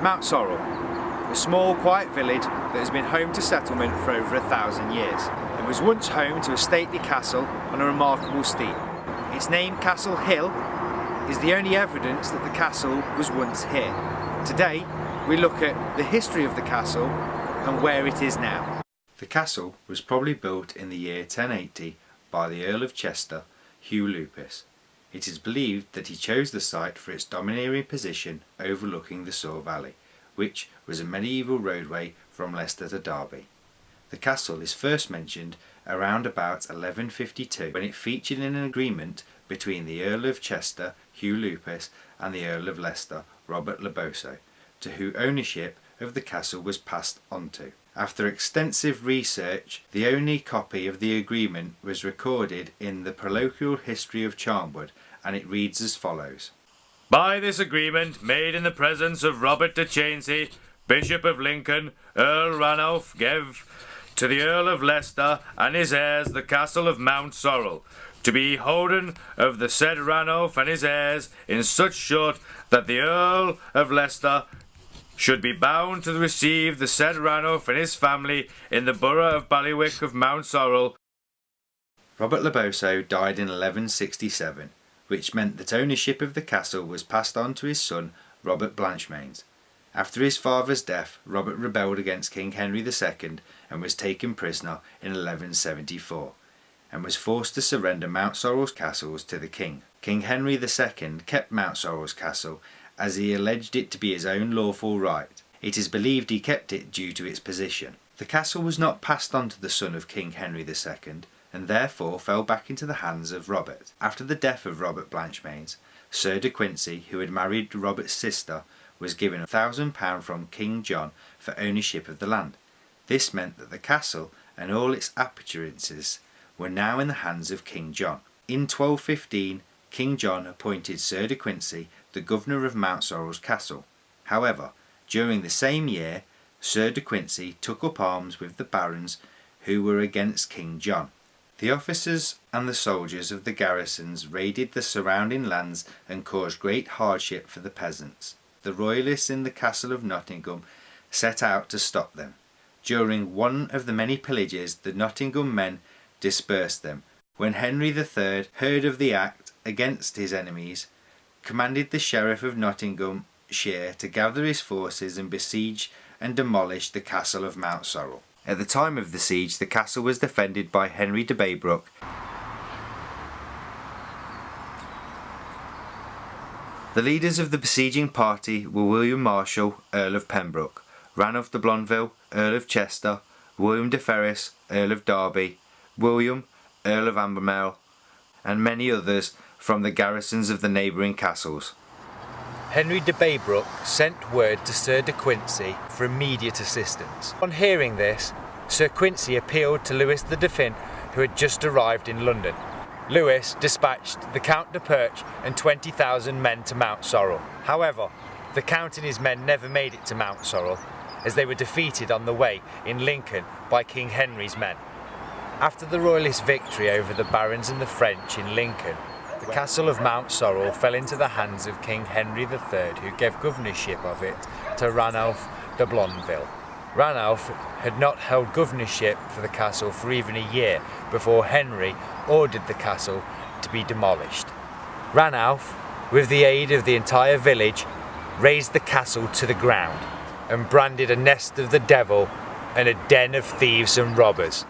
Mountsorrel, a small quiet village that has been home to settlement for over 1,000 years. It was once home to a stately castle on a remarkable steep. Its name, Castle Hill, is the only evidence that the castle was once here. Today we look at the history of the castle and where it is now. The castle was probably built in the year 1080 by the Earl of Chester, Hugh Lupus. It is believed that he chose the site for its domineering position overlooking the Soar Valley, which was a medieval roadway from Leicester to Derby. The castle is first mentioned around about 1152 when it featured in an agreement between the Earl of Chester, Hugh Lupus, and the Earl of Leicester, Robert Le Boso, to whom ownership of the castle was passed on to. After extensive research, the only copy of the agreement was recorded in the Parochial History of Charnwood, and it reads as follows. By this agreement, made in the presence of Robert de Chainsey, Bishop of Lincoln, Earl Ranulph gave to the Earl of Leicester and his heirs the castle of Mountsorrel, to be holden of the said Ranulph and his heirs, in such short that the Earl of Leicester should be bound to receive the said Ranulph and his family in the borough of Ballywick of Mountsorrel. Robert Le Boso died in 1167, which meant that ownership of the castle was passed on to his son Robert Blanchemains. After his father's death, Robert rebelled against King Henry II and was taken prisoner in 1174, and was forced to surrender Mountsorrel's castles to the king. King Henry II kept Mountsorrel's castle as he alleged it to be his own lawful right. It is believed he kept it due to its position. The castle was not passed on to the son of King Henry II, and therefore fell back into the hands of Robert. After the death of Robert Blanchemains, Sir de Quincey, who had married Robert's sister, was given £1,000 from King John for ownership of the land. This meant that the castle and all its appurtenances were now in the hands of King John. In 1215, King John appointed Sir de Quincey the governor of Mountsorrel's castle. However, during the same year, Sir de Quincey took up arms with the barons who were against King John. The officers and the soldiers of the garrisons raided the surrounding lands and caused great hardship for the peasants. The royalists in the castle of Nottingham set out to stop them. During one of the many pillages, the Nottingham men dispersed them. When Henry III heard of the act against his enemies, commanded the Sheriff of Nottinghamshire to gather his forces and besiege and demolish the castle of Mountsorrel. At the time of the siege, the castle was defended by Henry de Baybrook. The leaders of the besieging party were William Marshall, Earl of Pembroke, Ranulph de Blondeville, Earl of Chester, William de Ferris, Earl of Derby, William, Earl of Ambermale, and many others from the garrisons of the neighbouring castles. Henry de Baybrook sent word to Sir de Quincey for immediate assistance. On hearing this, Sir Quincey appealed to Lewis the Dauphin, who had just arrived in London. Lewis dispatched the Count de Perche and 20,000 men to Mountsorrel. However, the Count and his men never made it to Mountsorrel, as they were defeated on the way in Lincoln by King Henry's men. After the royalist victory over the barons and the French in Lincoln, the castle of Mountsorrel fell into the hands of King Henry III, who gave governorship of it to Ranulph de Blondeville. Ranulph had not held governorship for the castle for even a year before Henry ordered the castle to be demolished. Ranulph, with the aid of the entire village, razed the castle to the ground and branded a nest of the devil and a den of thieves and robbers.